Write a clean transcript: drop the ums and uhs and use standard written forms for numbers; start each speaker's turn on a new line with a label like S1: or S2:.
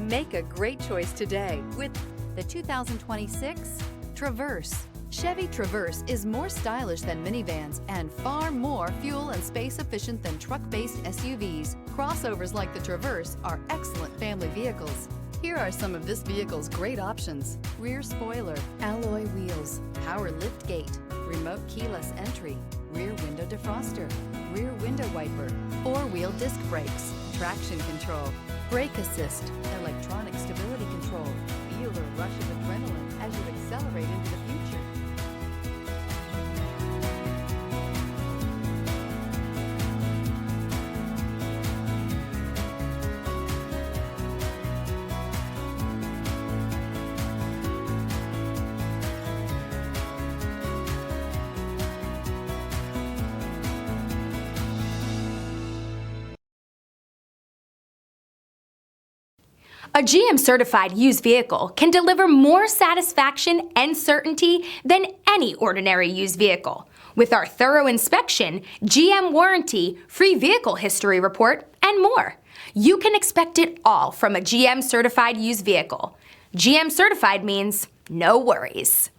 S1: Make a great choice today with the 2026 Traverse. Chevy Traverse is more stylish than minivans and far more fuel and space efficient than truck-based SUVs. Crossovers like the Traverse are excellent family vehicles. Here are some of this vehicle's great options: rear spoiler, alloy wheels, power lift gate, remote keyless entry, rear window defroster, rear window wiper, four-wheel disc brakes, traction control, brake assist, electronic stability control. Feel the rush of adrenaline as you accelerate into the future.
S2: A GM-certified used vehicle can deliver more satisfaction and certainty than any ordinary used vehicle. With our thorough inspection, GM warranty, free vehicle history report, and more. You can expect it all from a GM-certified used vehicle. GM-certified means no worries.